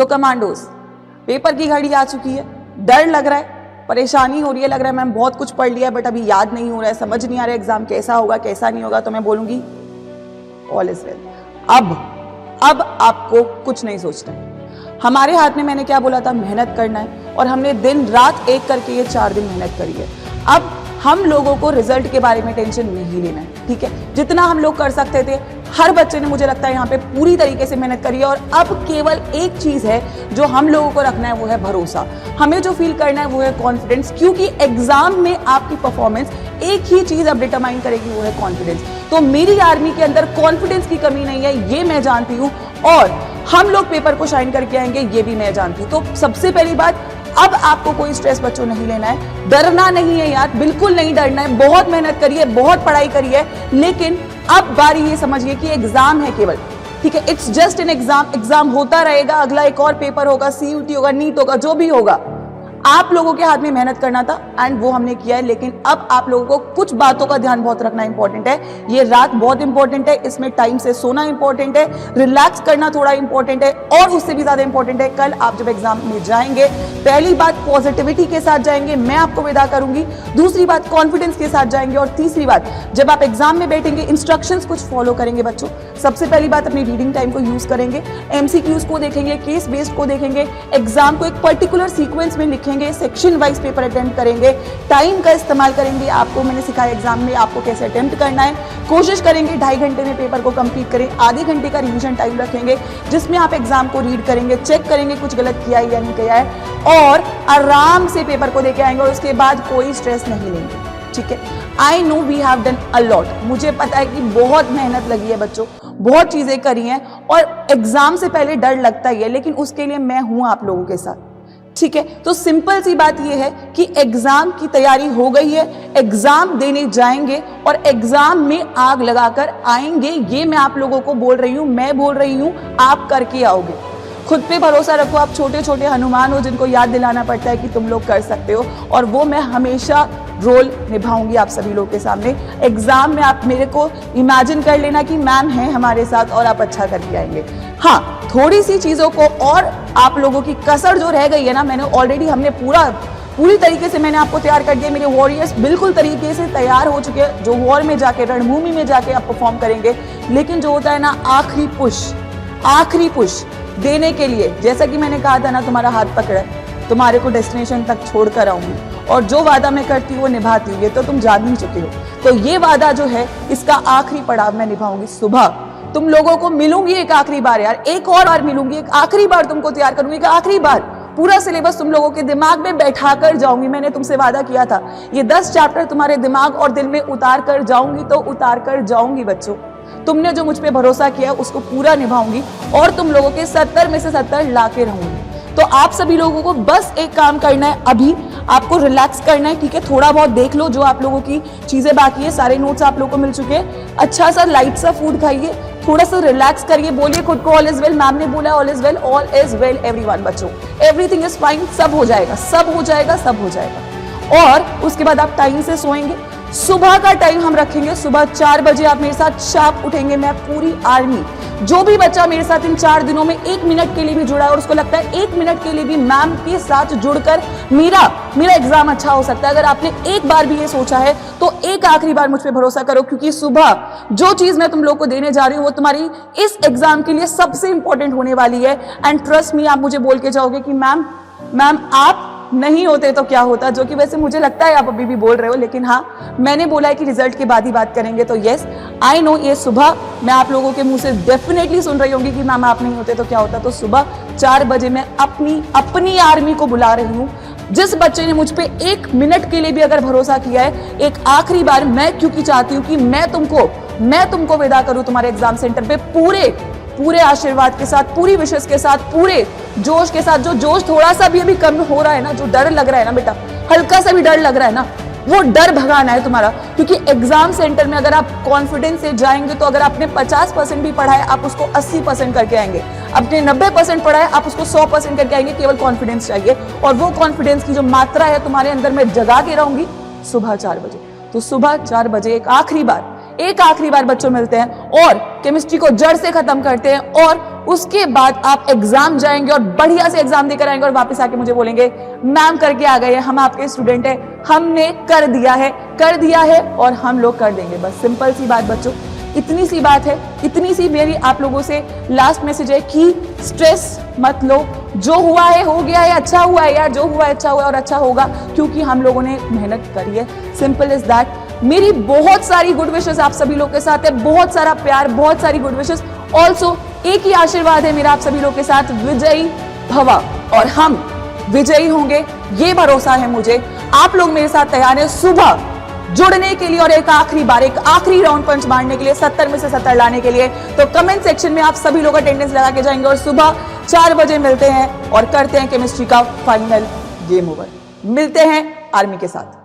तो commandos, paper की घड़ी आ चुकी है, डर लग रहा है, परेशानी हो रही है, लग रहा है मैम बहुत कुछ पढ़ लिया है बट अभी याद नहीं हो रहा है, समझ नहीं आ रहा है एग्जाम कैसा होगा कैसा नहीं होगा, तो मैं बोलूंगी ऑल इज वेल। अब आपको कुछ नहीं सोचना है। हमारे हाथ में, मैंने क्या बोला था, मेहनत करना है, और हमने दिन रात एक करके ये 4 दिन मेहनत करी है। अब हम लोगों को रिजल्ट के बारे में टेंशन नहीं लेना है, ठीक है। जितना हम लोग कर सकते थे, हर बच्चे ने मुझे लगता है यहाँ पे पूरी तरीके से मेहनत करी है, और अब केवल एक चीज है जो हम लोगों को रखना है, वो है भरोसा। हमें जो फील करना है वो है कॉन्फिडेंस, क्योंकि एग्जाम में आपकी परफॉर्मेंस एक ही चीज अब डिटरमाइन करेगी, वो है कॉन्फिडेंस। तो मेरी आर्मी के अंदर कॉन्फिडेंस की कमी नहीं है, ये मैं जानती हूँ, और हम लोग पेपर को शाइन करके आएंगे, ये भी मैं जानती हूँ। तो सबसे पहली बात, अब आपको कोई स्ट्रेस बच्चों नहीं लेना है, डरना नहीं है यार, बिल्कुल नहीं डरना है। बहुत मेहनत करी है, बहुत पढ़ाई करी है, लेकिन अब बारी ये समझिए कि एग्जाम है केवल, ठीक है। It's just an exam, exam होता रहेगा, अगला एक और पेपर होगा, CUT होगा, नीट होगा, जो भी होगा। आप लोगों के हाथ में मेहनत करना था एंड वो हमने किया है, लेकिन अब आप लोगों को कुछ बातों का ध्यान बहुत रखना इंपॉर्टेंट है। ये रात बहुत इंपॉर्टेंट है, इसमें टाइम से सोना इंपॉर्टेंट है, रिलैक्स करना थोड़ा इंपॉर्टेंट है, और उससे भी ज्यादा इंपॉर्टेंट है कल आप जब एग्जाम में जाएंगे, पहली बात पॉजिटिविटी के साथ जाएंगे, मैं आपको विदा करूंगी। दूसरी बात कॉन्फिडेंस के साथ जाएंगे, और तीसरी बात जब आप एग्जाम में बैठेंगे इंस्ट्रक्शंस कुछ फॉलो करेंगे बच्चों। सबसे पहली बात अपनी रीडिंग टाइम को यूज करेंगे, MCQs को देखेंगे, केस बेस्ड को देखेंगे, एग्जाम को एक पर्टिकुलर सीक्वेंस में लिखेंगे, सेक्शन वाइज पेपर अटेम्प्ट करेंगे, टाइम का इस्तेमाल करेंगे। आपको मैंने सिखाया एग्जाम में आपको कैसे अटेम्प्ट करना है, कोशिश करेंगे 2.5 घंटे में पेपर को कंप्लीट करें, आधे घंटे का रिवीजन टाइम रखेंगे जिसमें आप एग्जाम को रीड करेंगे, चेक करेंगे कुछ गलत किया है या नहीं किया है, और आराम से पेपर को देके आएंगे, और उसके बाद कोई स्ट्रेस नहीं लेंगे, ठीक है। I know we have done a lot, मुझे पता है कि बहुत मेहनत लगी है बच्चों, बहुत चीजें करी हैं, और एग्जाम से पहले डर लगता ही है, लेकिन उसके लिए मैं हूं आप लोगों के साथ, ठीक है। तो सिंपल सी बात यह है कि एग्जाम की तैयारी हो गई है, एग्जाम देने जाएंगे और एग्जाम में आग लगाकर आएंगे, ये मैं आप लोगों को बोल रही हूं, मैं बोल रही हूं, आप करके आओगे। खुद पे भरोसा रखो, आप छोटे छोटे हनुमान हो जिनको याद दिलाना पड़ता है कि तुम लोग कर सकते हो, और वो मैं हमेशा रोल निभाऊंगी आप सभी लोग के सामने। एग्जाम में आप मेरे को इमेजिन कर लेना कि मैम है हमारे साथ और आप अच्छा करके आएंगे। हाँ, थोड़ी सी चीजों को और आप लोगों की कसर जो रह गई है ना, मैंने ऑलरेडी, हमने पूरी तरीके से मैंने आपको तैयार कर दिया, मेरे वॉरियर्स बिल्कुल तरीके से तैयार हो चुके हैं, जो वॉर में जाके, रणभूमि में जाके आप परफॉर्म करेंगे। लेकिन जो होता है ना आखिरी पुश देने के लिए, जैसा कि मैंने कहा था ना, तुम्हारा हाथ पकड़ा, तुम्हारे को डेस्टिनेशन तक छोड़कर आऊंगी, और जो वादा मैं करती हूँ वो निभाती हूँ, ये तो तुम जान ही चुके हो। तो ये वादा जो है, इसका आखिरी पड़ाव मैं निभाऊंगी। सुबह तुम लोगों को मिलूंगी एक आखिरी बार यार, एक और बार मिलूंगी, एक आखिरी बार तुमको तैयार करूंगी, एक आखिरी बार पूरा सिलेबस तुम लोगों के दिमाग में बैठा कर जाऊंगी। मैंने तुमसे वादा किया था, ये 10 चैप्टर तुम्हारे दिमाग और दिल में उतार कर जाऊंगी, तो उतार कर जाऊंगी बच्चों। तुमने जो मुझ पे भरोसा किया उसको पूरा निभाऊंगी, और तुम लोगों के 70 में से 70 ला के रहूंगी। तो आप सभी लोगों को बस एक काम करना है, अभी आपको रिलैक्स करना है, ठीक है। थोड़ा बहुत देख लो जो आप लोगों की चीजें बाकी है, सारे नोट्स आप लोगों को मिल चुके हैं। अच्छा सा लाइट सा फूड खाइए, थोड़ा सा रिलैक्स करिए, बोलिए खुद को ऑल इज वेल। मैम ने बोला ऑल इज वेल एवरीवन बच्चों, एवरीथिंग इज फाइन, सब हो जाएगा, सब हो जाएगा, सब हो जाएगा। और उसके बाद आप टाइम से सोएंगे। सुबह का टाइम हम रखेंगे, सुबह 4 बजे आप मेरे साथ शार्प उठेंगे। मैं पूरी आर्मी, जो भी बच्चा मेरे साथ इन 4 दिनों में 1 मिनट के लिए भी जुड़ा है और उसको लगता है 1 मिनट के लिए भी मैम के साथ जुड़कर मेरा एग्जाम अच्छा हो सकता है, अगर आपने एक बार भी ये सोचा है तो एक आखिरी बार मुझ पे भरोसा करो, क्योंकि सुबह जो चीज मैं तुम लोग को देने जा रही हूँ वो तुम्हारी इस एग्जाम के लिए सबसे इंपॉर्टेंट होने वाली है। एंड ट्रस्ट मी, आप मुझे बोल के जाओगे कि मैम आप नहीं होते तो क्या होता, जो कि वैसे मुझे लगता है आप अभी भी बोल रहे हो, लेकिन हाँ, मैंने बोला है कि रिजल्ट के बाद ही बात करेंगे। तो यस, आई नो, ये सुबह मैं आप लोगों के मुंह से डेफिनेटली सुन रही होंगी कि मैम आप नहीं होते तो क्या होता। तो सुबह 4 बजे मैं अपनी आर्मी को बुला रही हूँ। जिस बच्चे ने मुझ पे 1 मिनट के लिए भी अगर भरोसा किया है, एक आखिरी बार, मैं क्योंकि चाहती हूँ कि मैं तुमको विदा करूँ तुम्हारे एग्जाम सेंटर पे पूरे आशीर्वाद के साथ, पूरी विशेष के साथ, पूरे जोश के साथ। जो जोश थोड़ा सा भी अभी कम हो रहा है ना, जो डर लग रहा है ना बेटा, हल्का सा भी डर लग रहा है ना, वो डर भगाना है तुम्हारा। क्योंकि एग्जाम सेंटर में अगर आप कॉन्फिडेंस से जाएंगे तो अगर आपने 50% भी पढ़ा है आप उसको 80% करके आएंगे, आपने 90% पढ़ा है आप उसको 100% करके आएंगे। केवल कॉन्फिडेंस चाहिए, और वो कॉन्फिडेंस की जो मात्रा है तुम्हारे अंदर मैं जगा के रहूंगी सुबह 4 बजे। तो सुबह 4 बजे एक आखिरी बार बच्चों मिलते हैं, और केमिस्ट्री को जड़ से खत्म करते हैं और उसके बाद आप एग्जाम जाएंगे और बढ़िया से एग्जाम देकर आएंगे और वापस आके मुझे बोलेंगे मैम करके आ गए हैं, हम आपके स्टूडेंट हैं, हमने कर दिया है और हम लोग कर देंगे। बस सिंपल सी बात बच्चों, इतनी सी बात है, इतनी सी मेरी आप लोगों से लास्ट मैसेज है कि स्ट्रेस मत लो, जो हुआ है हो गया है, अच्छा हुआ है यार, जो हुआ है अच्छा हुआ और अच्छा होगा क्योंकि हम लोगों ने मेहनत करी है। Simple is that. मेरी बहुत सारी गुड विशेस आप सभी लोग के साथ है, बहुत सारा प्यार, बहुत सारी गुड विशेस। ऑल्सो एक ही आशीर्वाद है मेरा आप सभी लोग के साथ, विजयी भवा, और हम विजयी होंगे ये भरोसा है मुझे। आप लोग मेरे साथ तैयार हैं सुबह जुड़ने के लिए और एक आखिरी बार, एक आखिरी राउंड पंच मारने के लिए, 70 में से 70 लाने के लिए। तो कमेंट सेक्शन में आप सभी लोग अटेंडेंस लगा के जाएंगे और सुबह 4 बजे मिलते हैं और करते हैं केमिस्ट्री का फाइनल गेम ओवर। मिलते हैं आर्मी के साथ।